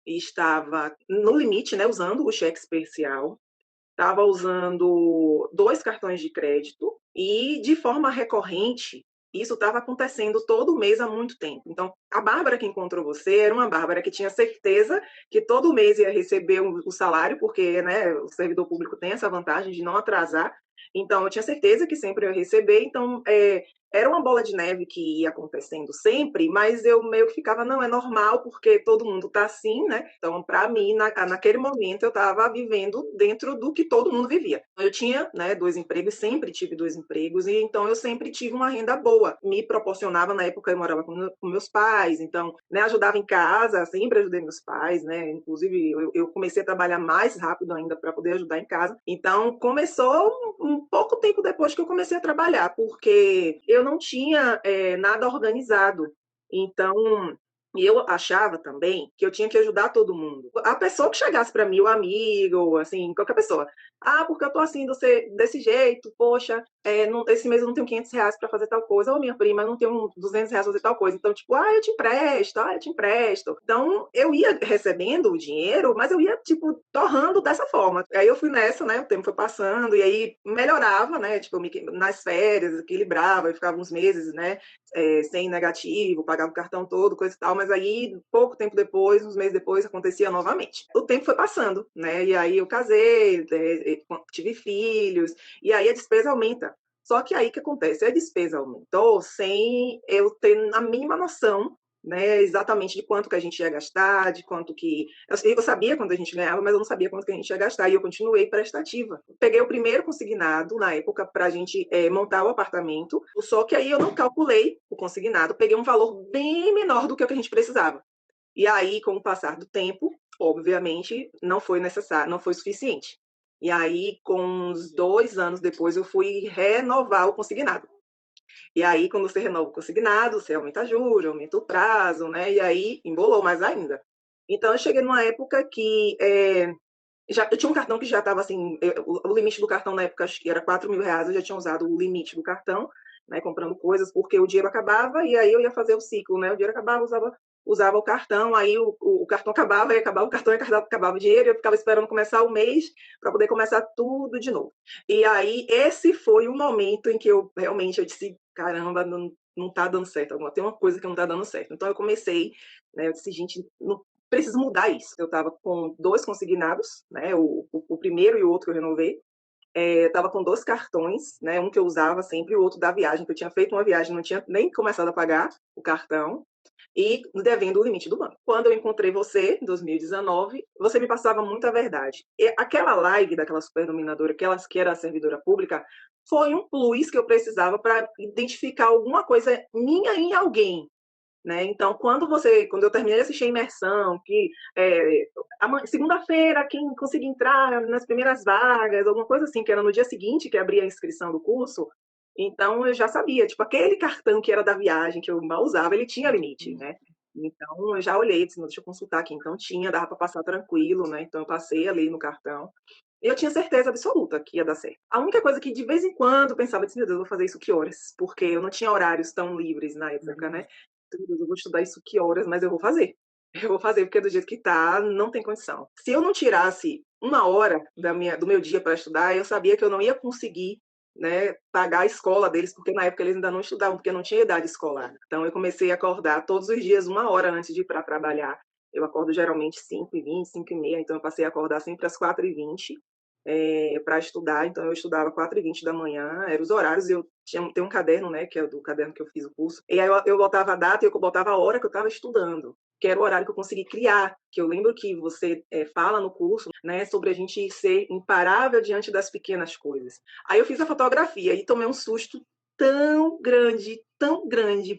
e estava no limite, né, usando o cheque especial, estava usando 2 cartões de crédito e, de forma recorrente, isso estava acontecendo todo mês há muito tempo. Então, a Bárbara que encontrou você era uma Bárbara que tinha certeza que todo mês ia receber o salário, porque, né, o servidor público tem essa vantagem de não atrasar. Então, eu tinha certeza que sempre ia receber. Então, era uma bola de neve que ia acontecendo sempre, mas eu meio que ficava, não, é normal, porque todo mundo está assim, né? Então, para mim, naquele momento, eu estava vivendo dentro do que todo mundo vivia. Eu tinha, né, 2 empregos, sempre tive 2 empregos, e então eu sempre tive uma renda boa. Me proporcionava, na época, eu morava com meus pais, então, né, ajudava em casa, sempre ajudei meus pais, né? Inclusive, eu comecei a trabalhar mais rápido ainda para poder ajudar em casa. Então, começou um pouco tempo depois que eu comecei a trabalhar, porque eu não tinha nada organizado. Então, e eu achava também que eu tinha que ajudar todo mundo. A pessoa que chegasse para mim, o amigo, ou assim, qualquer pessoa. Ah, porque eu tô assim desse jeito, poxa, esse mês eu não tenho R$ 500 para fazer tal coisa. Ou minha prima, eu não tenho R$ 200 para fazer tal coisa. Então, tipo, eu te empresto, eu te empresto. Então, eu ia recebendo o dinheiro, mas eu ia, tipo, torrando dessa forma. Aí eu fui nessa, né? O tempo foi passando, e aí melhorava, né? Tipo, nas férias, equilibrava, eu ficava uns meses, né? Sem negativo, pagava o cartão todo, coisa e tal, mas aí, pouco tempo depois, uns meses depois, acontecia novamente. O tempo foi passando, né? E aí eu casei, tive filhos, e aí a despesa aumenta. Só que aí o que acontece? A despesa aumentou sem eu ter a mínima noção, né, exatamente de quanto que a gente ia gastar, de quanto que. Eu sabia quando a gente ganhava, mas eu não sabia quanto que a gente ia gastar, e eu continuei prestativa. Peguei o primeiro consignado na época para a gente montar o apartamento, só que aí eu não calculei o consignado, peguei um valor bem menor do que o que a gente precisava. E aí, com o passar do tempo, obviamente, não foi necessário, não foi suficiente. E aí, com uns 2 anos depois, eu fui renovar o consignado. E aí, quando você renova o consignado, você aumenta juros, aumenta o prazo, né? E aí, embolou mais ainda. Então, eu cheguei numa época que eu tinha um cartão que já estava assim, o limite do cartão na época acho que era R$ 4.000, eu já tinha usado o limite do cartão, né, comprando coisas, porque o dinheiro acabava e aí eu ia fazer o ciclo, né? O dinheiro acabava, usava o cartão, aí o cartão acabava, e acabava o cartão e acabava o dinheiro, e eu ficava esperando começar o mês para poder começar tudo de novo. E aí esse foi o momento em que eu realmente eu disse, caramba, não tá dando certo, tem uma coisa que não tá dando certo. Então eu comecei, né, eu disse, gente, não preciso mudar isso. Eu estava com 2 consignados, né, o primeiro e o outro que eu renovei. Eu estava com 2 cartões, né, um que eu usava sempre, e o outro da viagem, que eu tinha feito uma viagem, não tinha nem começado a pagar o cartão, e devendo o limite do banco. Quando eu encontrei você, em 2019, você me passava muita verdade. E aquela live daquela superdominadora, que era a servidora pública, foi um plus que eu precisava para identificar alguma coisa minha em alguém, né? Então, quando eu terminei de assistir a imersão, que segunda-feira, quem conseguir entrar nas primeiras vagas, alguma coisa assim, que era no dia seguinte que abria a inscrição do curso, então eu já sabia, tipo, aquele cartão que era da viagem, que eu mal usava, ele tinha limite, né? Então eu já olhei, disse, deixa eu consultar aqui. Então tinha, dava para passar tranquilo, né? Então eu passei ali no cartão. E eu tinha certeza absoluta que ia dar certo. A única coisa que de vez em quando eu pensava, disse, meu Deus, eu vou fazer isso que horas? Porque eu não tinha horários tão livres na época, né? Meu Deus, eu vou estudar isso que horas, mas eu vou fazer. Eu vou fazer porque do jeito que tá, não tem condição. Se eu não tirasse uma hora do meu dia para estudar, eu sabia que eu não ia conseguir, né, pagar a escola deles, porque na época eles ainda não estudavam, porque não tinha idade escolar. Então eu comecei a acordar todos os dias uma hora antes de ir para trabalhar. Eu acordo geralmente 5h20, 5h30, então eu passei a acordar sempre às 4h20 para estudar. Então eu estudava 4h20 da manhã, eram os horários, e eu tem um caderno, né, que é do caderno que eu fiz o curso, e aí eu botava a data e eu botava a hora que eu estava estudando, que era o horário que eu consegui criar, que eu lembro que você fala no curso, né, sobre a gente ser imparável diante das pequenas coisas. Aí eu fiz a fotografia e tomei um susto tão grande,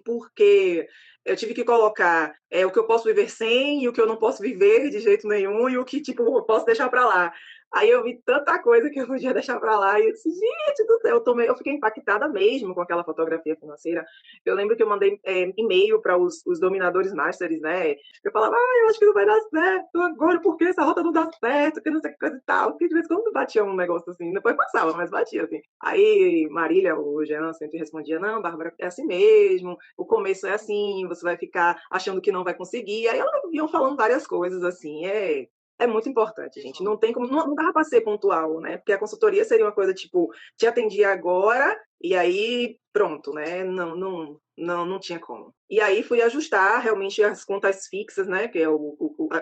porque eu tive que colocar o que eu posso viver sem e o que eu não posso viver de jeito nenhum e o que, tipo, eu posso deixar para lá. Aí eu vi tanta coisa que eu podia deixar para lá e eu disse, gente do céu, eu fiquei impactada mesmo com aquela fotografia financeira. Eu lembro que eu mandei e-mail para os dominadores masters, né? Eu falava, eu acho que não vai dar certo agora, porque essa rota não dá certo, que não sei que coisa e tal. Que de vez em quando batia um negócio assim, depois passava, mas batia assim. Aí Marília, o Jean, sempre respondia, não, Bárbara, é assim mesmo, o começo é assim, você vai ficar achando que não vai conseguir. Aí elas vinham falando várias coisas, assim, é muito importante, gente. Não tem como, não dava para ser pontual, né? Porque a consultoria seria uma coisa tipo, te atendi agora e aí pronto, né? Não tinha como. E aí fui ajustar realmente as contas fixas, né? Que é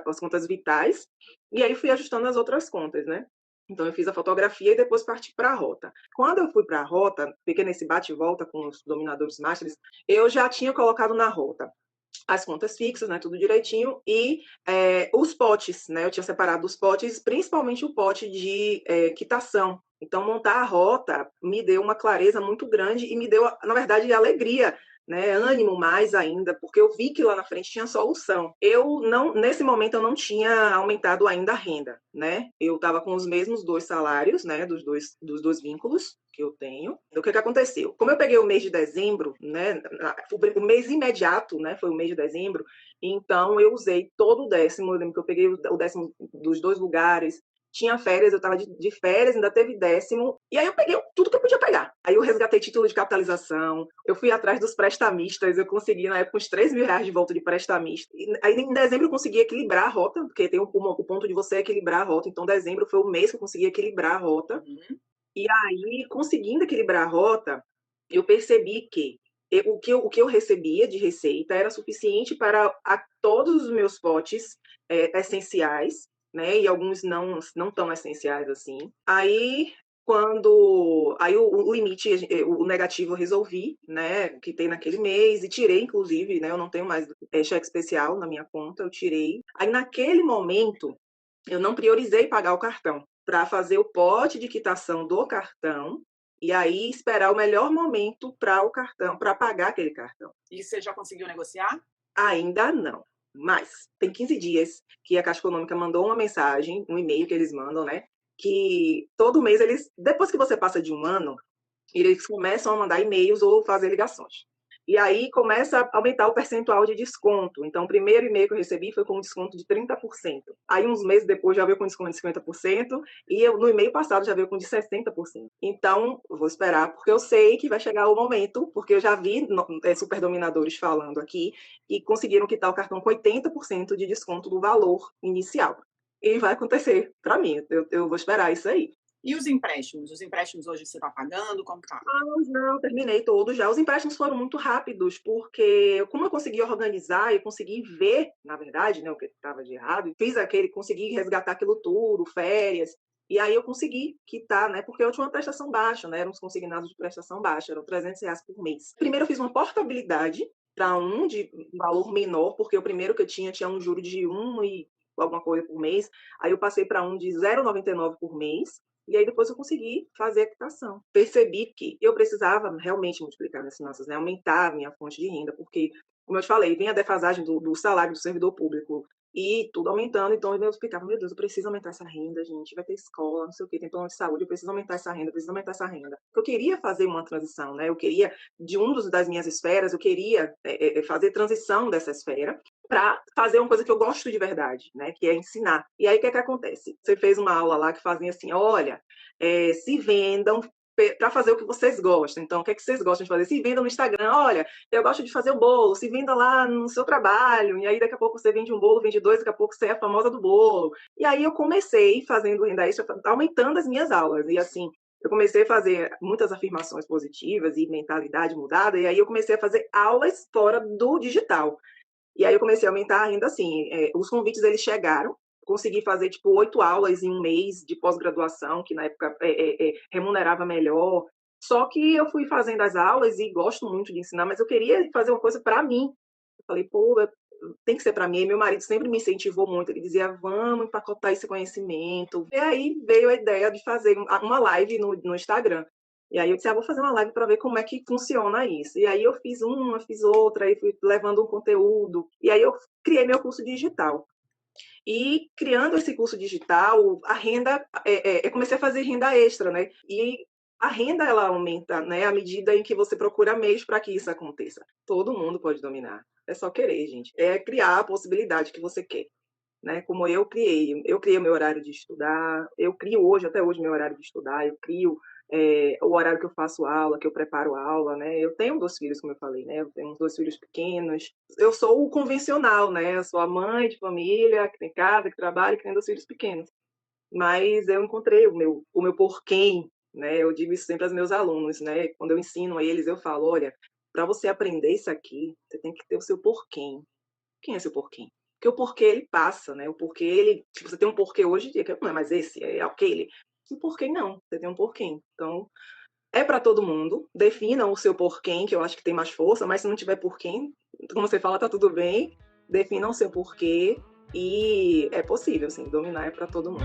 as contas vitais. E aí fui ajustando as outras contas, né? Então eu fiz a fotografia e depois parti para a rota. Quando eu fui para a rota, fiquei nesse bate e volta com os dominadores masters, eu já tinha colocado na rota as contas fixas, né, tudo direitinho, e os potes, né, eu tinha separado os potes, principalmente o pote de quitação. Então, montar a rota me deu uma clareza muito grande e me deu, na verdade, alegria, né, ânimo mais ainda, porque eu vi que lá na frente tinha solução. Eu não, nesse momento, eu não tinha aumentado ainda a renda, né? Eu estava com os mesmos 2 salários, né, dos dois vínculos que eu tenho. Então, o que aconteceu? Como eu peguei o mês de dezembro, né, o mês imediato, né, foi o mês de dezembro, então eu usei todo o décimo, eu lembro que eu peguei o décimo dos 2 lugares, tinha férias, eu estava de férias, ainda teve décimo, e aí eu peguei tudo que eu podia pegar. Aí eu resgatei título de capitalização, eu fui atrás dos prestamistas, eu consegui na época uns R$ 3.000 de volta de prestamista. E aí em dezembro eu consegui equilibrar a rota, porque tem o ponto de você equilibrar a rota, então dezembro foi o mês que eu consegui equilibrar a rota. E aí, conseguindo equilibrar a rota, eu percebi que o que eu recebia de receita era suficiente para todos os meus potes essenciais, né? E alguns não tão essenciais assim. Aí o limite, o negativo eu resolvi, né? Que tem naquele mês e tirei, inclusive, né? Eu não tenho mais cheque especial na minha conta, eu tirei. Aí naquele momento eu não priorizei pagar o cartão para fazer o pote de quitação do cartão e aí esperar o melhor momento para o cartão, para pagar aquele cartão. E você já conseguiu negociar? Ainda não, mas tem 15 dias que a Caixa Econômica mandou uma mensagem, um e-mail que eles mandam, né? Que todo mês depois que você passa de um ano, eles começam a mandar e-mails ou fazer ligações. E aí começa a aumentar o percentual de desconto. Então, o primeiro e-mail que eu recebi foi com um desconto de 30%. Aí, uns meses depois, já veio com desconto de 50%. E no e-mail passado já veio com de 60%. Então, vou esperar, porque eu sei que vai chegar o momento, porque eu já vi superdominadores falando aqui, e conseguiram quitar o cartão com 80% de desconto do valor inicial. E vai acontecer para mim. Eu vou esperar isso aí. E os empréstimos? Os empréstimos hoje você está pagando? Como está? Não, terminei todos já. Os empréstimos foram muito rápidos, porque como eu consegui organizar, eu consegui ver, na verdade, né, o que estava de errado, consegui resgatar aquilo tudo, férias, e aí eu consegui quitar, né, porque eu tinha uma prestação baixa, né, eram os consignados de prestação baixa, eram R$ 300 por mês. Primeiro eu fiz uma portabilidade para um de valor menor, porque o primeiro que eu tinha um juro de 1 e alguma coisa por mês, aí eu passei para um de 0,99 por mês, e aí depois eu consegui fazer a quitação. Percebi que eu precisava realmente multiplicar minhas finanças, né? Aumentar a minha fonte de renda, porque, como eu te falei, vem a defasagem do salário do servidor público e tudo aumentando, então eu explicava, meu Deus, eu preciso aumentar essa renda, gente, vai ter escola, não sei o quê, tem plano de saúde, eu preciso aumentar essa renda, eu preciso aumentar essa renda. Eu queria fazer uma transição, né? Eu queria, das minhas esferas, eu queria fazer transição dessa esfera para fazer uma coisa que eu gosto de verdade, né? Que é ensinar. E aí, o que é que acontece? Você fez uma aula lá que fazia assim, olha, se vendam para fazer o que vocês gostam. Então, o que é que vocês gostam de fazer? Se vendam no Instagram. Olha, eu gosto de fazer o bolo. Se venda lá no seu trabalho. E aí, daqui a pouco, você vende um bolo, vende dois, daqui a pouco você é a famosa do bolo. E aí, eu comecei fazendo renda extra, aumentando as minhas aulas. E assim, eu comecei a fazer muitas afirmações positivas e mentalidade mudada. E aí, eu comecei a fazer aulas fora do digital. E aí eu comecei a aumentar a renda assim. Os convites eles chegaram, consegui fazer tipo 8 aulas em um mês de pós-graduação, que na época remunerava melhor. Só que eu fui fazendo as aulas e gosto muito de ensinar, mas eu queria fazer uma coisa para mim. Eu falei, pô, tem que ser para mim. E meu marido sempre me incentivou muito. Ele dizia, vamos empacotar esse conhecimento. E aí veio a ideia de fazer uma live no Instagram. E aí eu disse, vou fazer uma live para ver como é que funciona isso. E aí eu fiz uma, fiz outra, aí fui levando um conteúdo. E aí eu criei meu curso digital. E criando esse curso digital, a renda, eu comecei a fazer renda extra, né? E a renda, ela aumenta, né? À medida em que você procura meios para que isso aconteça. Todo mundo pode dominar. É só querer, gente. É criar a possibilidade que você quer. Né, como eu criei o meu horário de estudar, eu crio hoje, até hoje, meu horário de estudar, eu crio o horário que eu faço aula, que eu preparo aula, né? Eu tenho 2 filhos, como eu falei, né? Eu tenho 2 filhos pequenos. Eu sou o convencional, né? Eu sou a mãe de família, que tem casa, que trabalha, que tem 2 filhos pequenos. Mas eu encontrei o meu porquê, né? Eu digo isso sempre aos meus alunos, né? Quando eu ensino a eles, eu falo, olha, para você aprender isso aqui, você tem que ter o seu porquê. Quem é seu porquê? Porque o porquê ele passa, né? O porquê ele, tipo, você tem um porquê hoje em dia, que não é mais esse, é aquele. O porquê não, você tem um porquê. Então, é para todo mundo. Definam o seu porquê, que eu acho que tem mais força, mas se não tiver porquê, como você fala, tá tudo bem. Definam o seu porquê e é possível, assim, dominar é para todo mundo.